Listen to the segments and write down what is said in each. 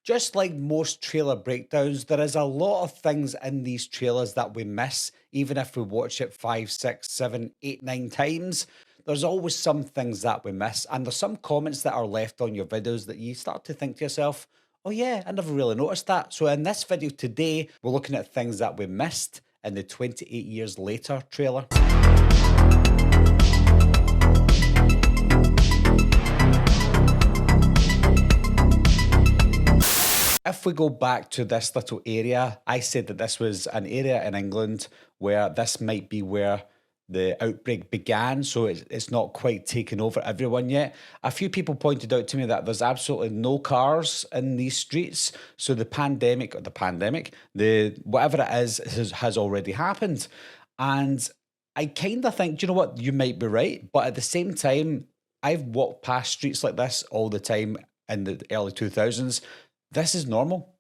Just like most trailer breakdowns, there is a lot of things in these trailers that we miss, even if we watch it five, six, seven, eight, nine times. There's always some things that we miss, and there's some comments that are left on your videos that you start to think to yourself, oh, yeah, I never really noticed that. So, in this video today, we're looking at things that we missed in the 28 Years Later trailer. If we go back to this little area, I said that this was an area in England where this might be where the outbreak began, so it's not quite taken over everyone yet. A few people pointed out to me that there's absolutely no cars in these streets, so the whatever it is has already happened. And I kind of think, do you know what, you might be right, but at the same time, I've walked past streets like this all the time in the early 2000s. This is normal.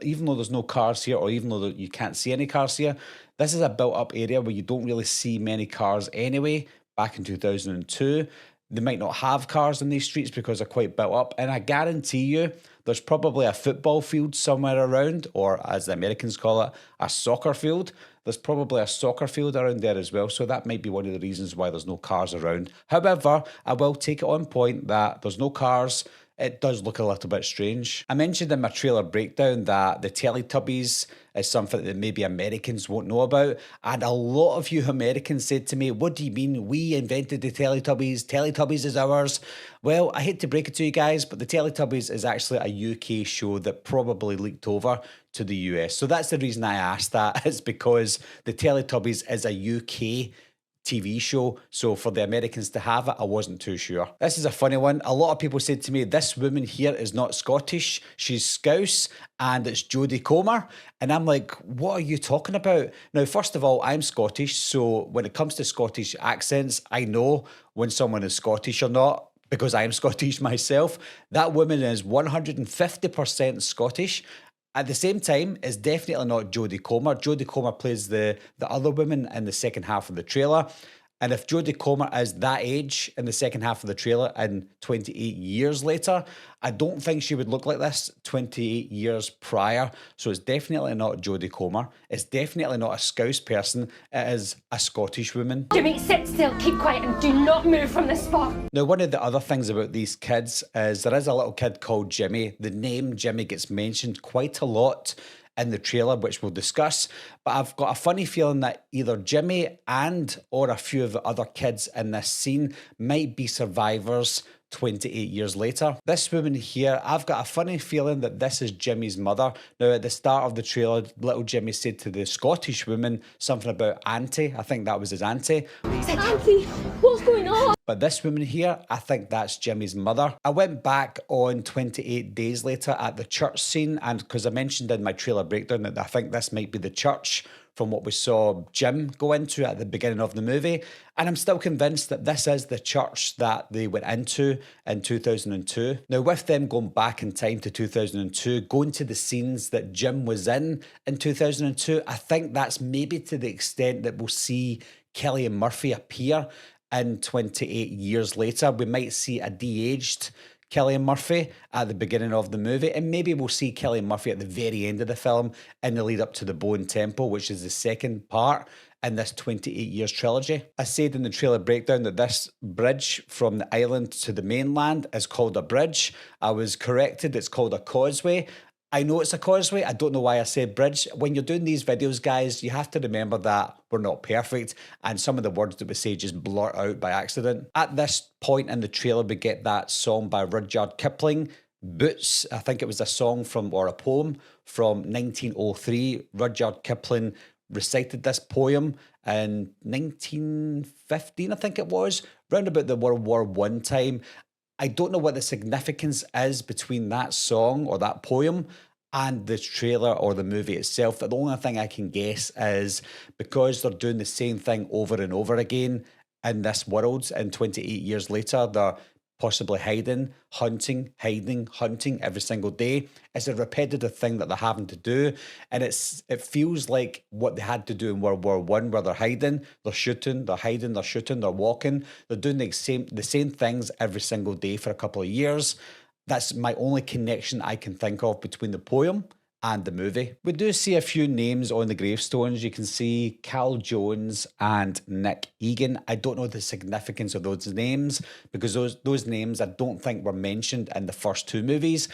Even though there's no cars here, or even though you can't see any cars here, this is a built-up area where you don't really see many cars anyway. Back in 2002, they might not have cars in these streets because they're quite built up, and I guarantee you there's probably a football field somewhere around, or as the Americans call it, a soccer field. There's probably a soccer field around there as well, so that might be one of the reasons why there's no cars around. However, I will take it on point that there's no cars. It does look a little bit strange. I mentioned in my trailer breakdown that the Teletubbies is something that maybe Americans won't know about. And a lot of you Americans said to me, what do you mean we invented the Teletubbies? Teletubbies is ours. Well, I hate to break it to you guys, but the Teletubbies is actually a UK show that probably leaked over to the US. So that's the reason I asked that. It's because the Teletubbies is a UK TV show, so for the Americans to have it, I wasn't too sure. This is a funny one. A lot of people said to me, this woman here is not Scottish, she's Scouse, and it's Jodie Comer. And I'm like, what are you talking about? Now, first of all, I'm Scottish, so when it comes to Scottish accents, I know when someone is Scottish or not, because I'm Scottish myself. That woman is 150% Scottish. At the same time, it's definitely not Jodie Comer. Jodie Comer plays the other woman in the second half of the trailer. And if Jodie Comer is that age in the second half of the trailer and 28 years later, I don't think she would look like this 28 years prior. So it's definitely not Jodie Comer. It's definitely not a Scouse person. It is a Scottish woman. Jimmy, sit still, keep quiet, and do not move from the spot. Now, one of the other things about these kids is there is a little kid called Jimmy. The name Jimmy gets mentioned quite a lot in the trailer, which we'll discuss, but I've got a funny feeling that either Jimmy and or a few of the other kids in this scene might be survivors 28 years later. This woman here, I've got a funny feeling that this is Jimmy's mother. Now, at the start of the trailer, little Jimmy said to the Scottish woman something about auntie. I think that was his auntie. Auntie, what's going on? But this woman here, I think that's Jimmy's mother. I went back on 28 days later at the church scene, and because I mentioned in my trailer breakdown that I think this might be the church from what we saw Jim go into at the beginning of the movie. And I'm still convinced that this is the church that they went into in 2002. Now, with them going back in time to 2002, going to the scenes that Jim was in 2002, I think that's maybe to the extent that we'll see Kelly and Murphy appear in 28 years later. We might see a de-aged Kelly and Murphy at the beginning of the movie, and maybe we'll see Kelly and Murphy at the very end of the film in the lead up to the Bone Temple, which is the second part in this 28 years trilogy. I said in the trailer breakdown that this bridge from the island to the mainland is called a bridge. I was corrected, it's called a causeway. I know it's a causeway. I don't know why I said bridge. When you're doing these videos, guys, you have to remember that we're not perfect, and some of the words that we say just blurt out by accident. At this point in the trailer, we get that song by Rudyard Kipling, Boots. I think it was a song from, or a poem from 1903. Rudyard Kipling recited this poem in 1915, I think it was, round about the World War I time. I don't know what the significance is between that song or that poem and the trailer or the movie itself. The only thing I can guess is because they're doing the same thing over and over again in this world, and 28 years later, they're possibly hiding, hunting every single day. It's a repetitive thing that they're having to do, and it feels like what they had to do in World War One, where they're hiding, they're shooting, they're hiding, they're shooting, they're walking, they're doing the same things every single day for a couple of years. That's my only connection I can think of between the poem and the movie. We do see a few names on the gravestones. You can see Cal Jones and Nick Egan. I don't know the significance of those names because those names I don't think were mentioned in the first two movies.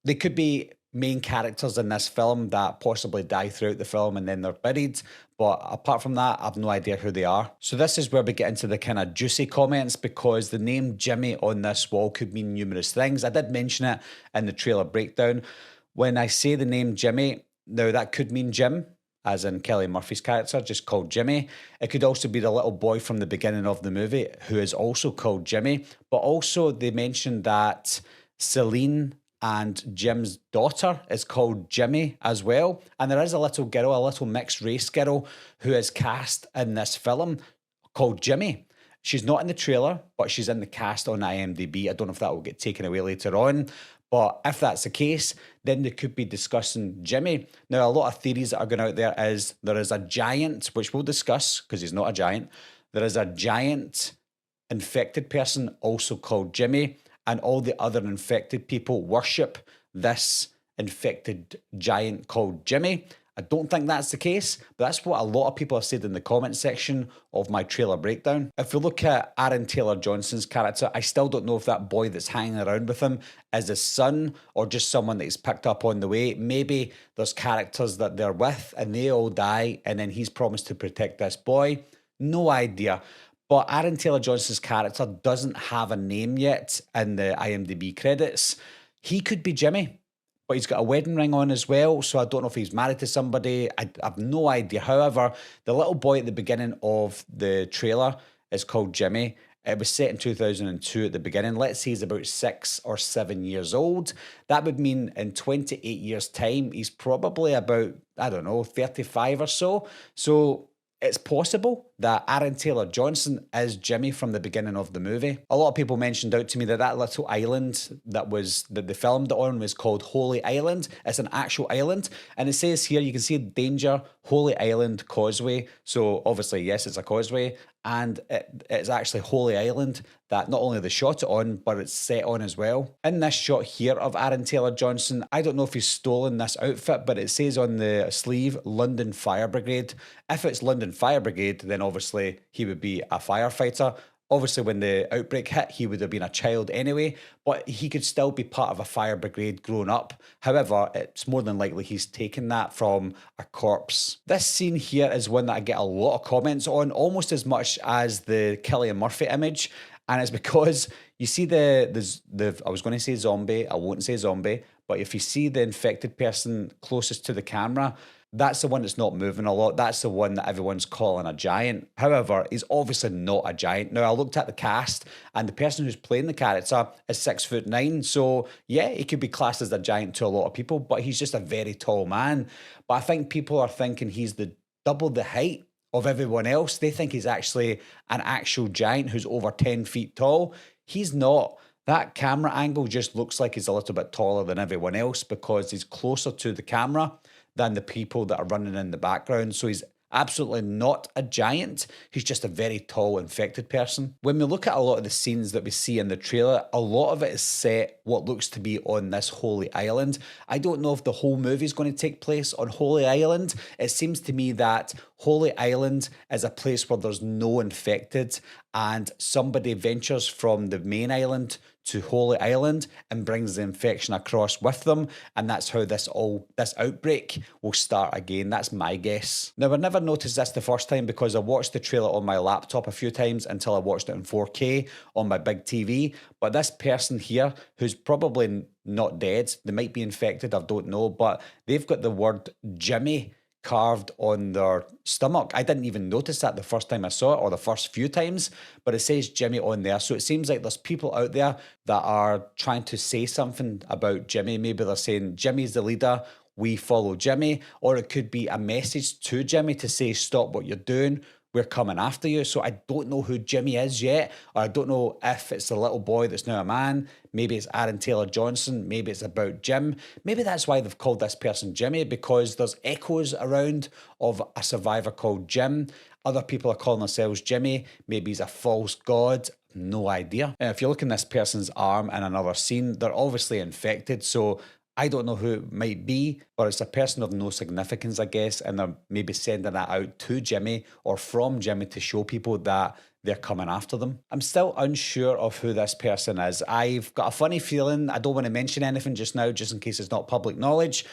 They could be main characters in this film that possibly die throughout the film and then they're buried. But apart from that, I've no idea who they are. So this is where we get into the kind of juicy comments because the name Jimmy on this wall could mean numerous things. I did mention it in the trailer breakdown. When I say the name Jimmy, now that could mean Jim, as in Kelly Murphy's character, just called Jimmy. It could also be the little boy from the beginning of the movie who is also called Jimmy. But also they mentioned that Celine and Jim's daughter is called Jimmy as well. And there is a little girl, a little mixed race girl who is cast in this film called Jimmy. She's not in the trailer, but she's in the cast on IMDb. I don't know if that will get taken away later on. But if that's the case, then they could be discussing Jimmy. Now, a lot of theories that are going out there is a giant, which we'll discuss because he's not a giant. There is a giant infected person also called Jimmy, and all the other infected people worship this infected giant called Jimmy. I don't think that's the case, but that's what a lot of people have said in the comment section of my trailer breakdown. If we look at Aaron Taylor-Johnson's character, I still don't know if that boy that's hanging around with him is his son or just someone that he's picked up on the way. Maybe there's characters that they're with and they all die and then he's promised to protect this boy. No idea. But Aaron Taylor-Johnson's character doesn't have a name yet in the IMDb credits. He could be Jimmy, but he's got a wedding ring on as well, so I don't know if he's married to somebody. I have no idea. However, the little boy at the beginning of the trailer is called Jimmy. It was set in 2002 at the beginning. Let's say he's about 6 or 7 years old. That would mean in 28 years' time, he's probably about, 35 or so. So it's possible that Aaron Taylor-Johnson is Jimmy from the beginning of the movie. A lot of people mentioned out to me that little island that they filmed it on was called Holy Island. It's an actual island. And it says here, you can see Danger, Holy Island Causeway. So obviously, yes, it's a causeway. And it's actually Holy Island that not only they shot it on, but it's set on as well. In this shot here of Aaron Taylor-Johnson, I don't know if he's stolen this outfit, but it says on the sleeve, London Fire Brigade. If it's London Fire Brigade, then obviously he would be a firefighter. Obviously, when the outbreak hit, he would have been a child anyway, but he could still be part of a fire brigade grown up. However, it's more than likely he's taken that from a corpse. This scene here is one that I get a lot of comments on, almost as much as the Cillian Murphy image, and it's because you see the I was going to say zombie, I won't say zombie, but if you see the infected person closest to the camera, that's the one that's not moving a lot. That's the one that everyone's calling a giant. However, he's obviously not a giant. Now, I looked at the cast, and the person who's playing the character is 6'9". So, yeah, he could be classed as a giant to a lot of people, but he's just a very tall man. But I think people are thinking he's double the height of everyone else. They think he's actually an actual giant who's over 10 feet tall. He's not. That camera angle just looks like he's a little bit taller than everyone else because he's closer to the camera than the people that are running in the background. So he's absolutely not a giant. He's just a very tall infected person. When we look at a lot of the scenes that we see in the trailer, a lot of it is set what looks to be on this Holy Island. I don't know if the whole movie is going to take place on Holy Island. It seems to me that Holy Island is a place where there's no infected and somebody ventures from the main island to Holy Island and brings the infection across with them, and that's how this outbreak will start again. That's my guess. Now, I never noticed this the first time because I watched the trailer on my laptop a few times until I watched it in 4K on my big TV, but this person here, who's probably not dead, they might be infected, I don't know, but they've got the word Jimmy carved on their stomach. I didn't even notice that the first time I saw it or the first few times, but it says Jimmy on there. So it seems like there's people out there that are trying to say something about Jimmy. Maybe they're saying Jimmy's the leader, we follow Jimmy, or it could be a message to Jimmy to say, stop what you're doing, we're coming after you. So I don't know who Jimmy is yet, or I don't know if it's the little boy that's now a man. Maybe it's Aaron Taylor-Johnson. Maybe it's about Jim. Maybe that's why they've called this person Jimmy, because there's echoes around of a survivor called Jim. Other people are calling themselves Jimmy. Maybe he's a false god. no idea. If you look in this person's arm in another scene, they're obviously infected, so I don't know who it might be, but it's a person of no significance, I guess, and they're maybe sending that out to Jimmy or from Jimmy to show people that they're coming after them. I'm still unsure of who this person is. I've got a funny feeling, I don't want to mention anything just now, just in case it's not public knowledge,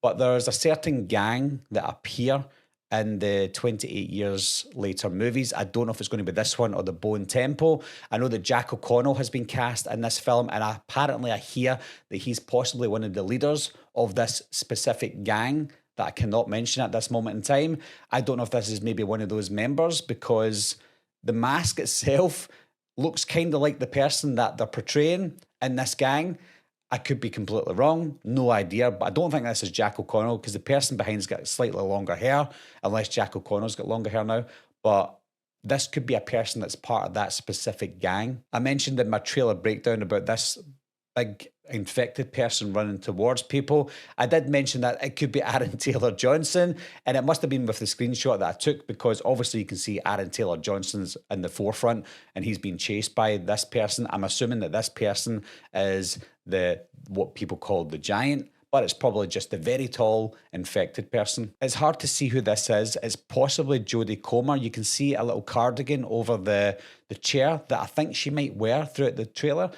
but there's a certain gang that appear in the 28 years later movies. I don't know if it's going to be this one or the Bone Temple. I know that Jack O'Connell has been cast in this film, and apparently I hear that he's possibly one of the leaders of this specific gang that I cannot mention at this moment in time. I don't know if this is maybe one of those members, because the mask itself looks kind of like the person that they're portraying in this gang. I could be completely wrong, no idea, but I don't think this is Jack O'Connell, because the person behind's got slightly longer hair, unless Jack O'Connell's got longer hair now. But this could be a person that's part of that specific gang. I mentioned in my trailer breakdown about this big infected person running towards people. I did mention that it could be Aaron Taylor-Johnson, and it must have been with the screenshot that I took, because obviously you can see Aaron Taylor-Johnson's in the forefront and he's being chased by this person. I'm assuming that this person is what people call the giant, but it's probably just a very tall infected person. It's hard to see who this is. It's possibly Jodie Comer. You can see a little cardigan over the chair that I think she might wear throughout the trailer.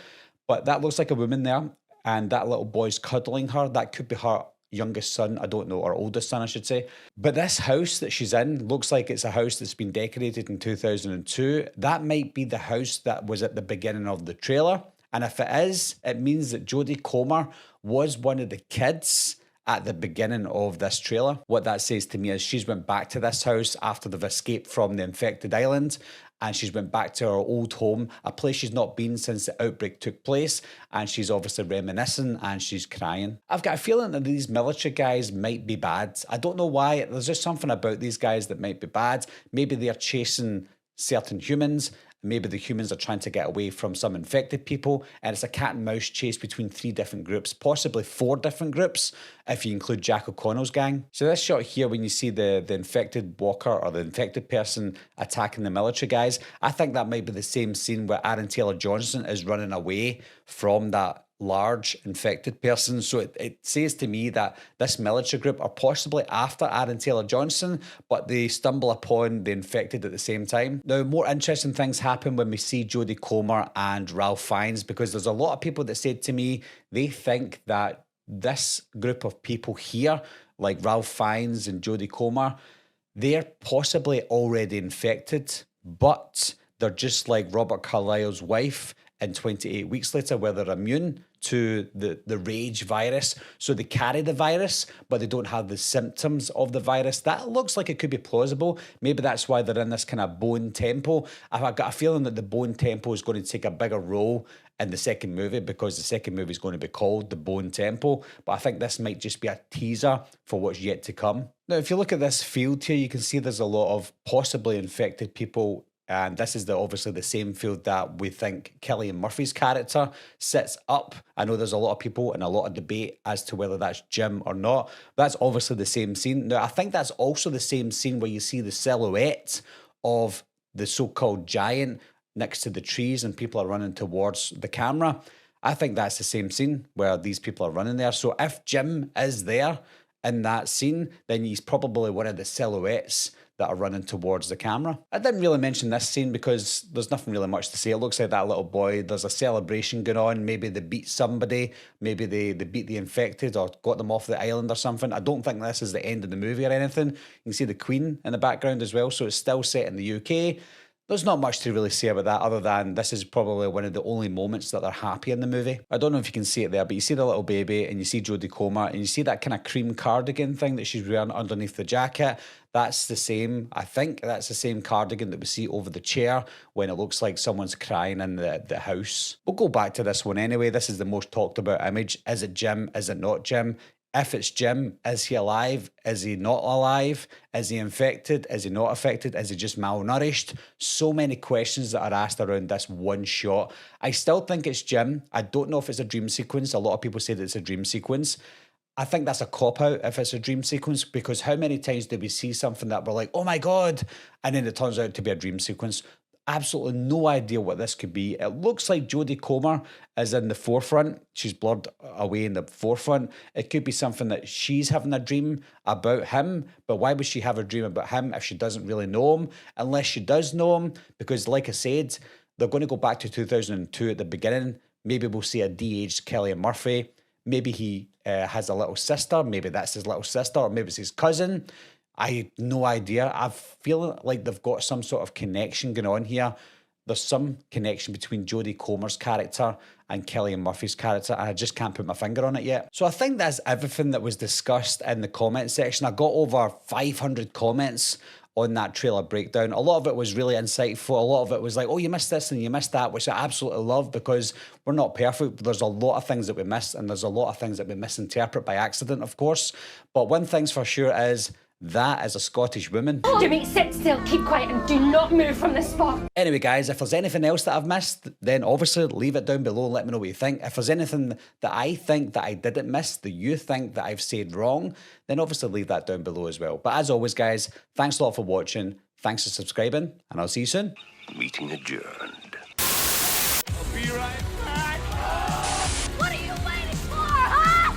But that looks like a woman there, and that little boy's cuddling her. That could be her youngest son, I don't know, or oldest son, I should say. But this house that she's in looks like it's a house that's been decorated in 2002. That might be the house that was at the beginning of the trailer. And if it is, it means that Jodie Comer was one of the kids at the beginning of this trailer. What that says to me is she's went back to this house after they've escaped from the infected island, and she's went back to her old home, a place she's not been since the outbreak took place, and she's obviously reminiscing and she's crying. I've got a feeling that these military guys might be bad. I don't know why. There's just something about these guys that might be bad. Maybe they're chasing certain humans. Maybe the humans are trying to get away from some infected people, and it's a cat and mouse chase between 3 different groups, possibly 4 different groups, if you include Jack O'Connell's gang. So this shot here, when you see the infected walker or the infected person attacking the military guys, I think that might be the same scene where Aaron Taylor-Johnson is running away from that large infected person. So it says to me that this military group are possibly after Aaron Taylor-Johnson, but they stumble upon the infected at the same time. Now, more interesting things happen when we see Jodie Comer and Ralph Fiennes, because there's a lot of people that said to me they think that this group of people here, like Ralph Fiennes and Jodie Comer, they're possibly already infected, but they're just like Robert Carlyle's wife in 28 Weeks Later, where they're immune to the rage virus. So they carry the virus, but they don't have the symptoms of the virus. That looks like it could be plausible. Maybe that's why they're in this kind of Bone Temple. I've got a feeling that the Bone Temple is going to take a bigger role in the second movie, because the second movie is going to be called the Bone Temple. But I think this might just be a teaser for what's yet to come. Now, if you look at this field here, you can see there's a lot of possibly infected people. And this is obviously the same field that we think Cillian Murphy's character sits up. I know there's a lot of people and a lot of debate as to whether that's Jim or not. That's obviously the same scene. Now, I think that's also the same scene where you see the silhouette of the so-called giant next to the trees and people are running towards the camera. I think that's the same scene where these people are running there. So if Jim is there in that scene, then he's probably one of the silhouettes that are running towards the camera. I didn't really mention this scene because there's nothing really much to say. It looks like that little boy, there's a celebration going on. Maybe they beat somebody. Maybe they beat the infected or got them off the island or something. I don't think this is the end of the movie or anything. You can see the Queen in the background as well. So it's still set in the UK. There's not much to really say about that other than this is probably one of the only moments that they're happy in the movie. I don't know if you can see it there, but you see the little baby and you see Jodie Comer and you see that kind of cream cardigan thing that she's wearing underneath the jacket. That's the same, I think that's the same cardigan that we see over the chair when it looks like someone's crying in the house. We'll go back to this one anyway. This is the most talked about image. Is it Jim? Is it not Jim? If it's Jim, is he alive? Is he not alive? Is he infected? Is he not affected? Is he just malnourished? So many questions that are asked around this one shot. I still think it's Jim. I don't know if it's a dream sequence. A lot of people say that it's a dream sequence. I think that's a cop-out if it's a dream sequence, because how many times do we see something that we're like, oh my God, and then it turns out to be a dream sequence? absolutely no idea what this could be. It looks like Jodie Comer is in the forefront. She's blurred away in the forefront. It could be something that she's having a dream about him, but why would she have a dream about him if she doesn't really know him? Unless she does know him, because like I said, they're going to go back to 2002 at the beginning. Maybe we'll see a de-aged Cillian Murphy. Maybe he has a little sister. Maybe that's his little sister, or maybe it's his cousin. I have no idea. I feel like they've got some sort of connection going on here. There's some connection between Jodie Comer's character and Cillian Murphy's character, and I just can't put my finger on it yet. So I think that's everything that was discussed in the comment section. I got over 500 comments on that trailer breakdown. A lot of it was really insightful. A lot of it was like, oh, you missed this and you missed that, which I absolutely love, because we're not perfect. There's a lot of things that we miss, and there's a lot of things that we misinterpret by accident, of course. But one thing's for sure is that is a Scottish woman. Jimmy, sit still, keep quiet, and do not move from the spot. Anyway, guys, if there's anything else that I've missed, then obviously leave it down below and let me know what you think. If there's anything that I think that I didn't miss, that you think that I've said wrong, then obviously leave that down below as well. But as always, guys, thanks a lot for watching. Thanks for subscribing, and I'll see you soon. Meeting adjourned. I'll be right back. What are you waiting for, huh?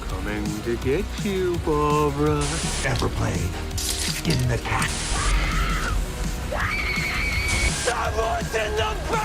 Coming to get you, Barbara. Ever played Skin the Cat? Someone's in the back!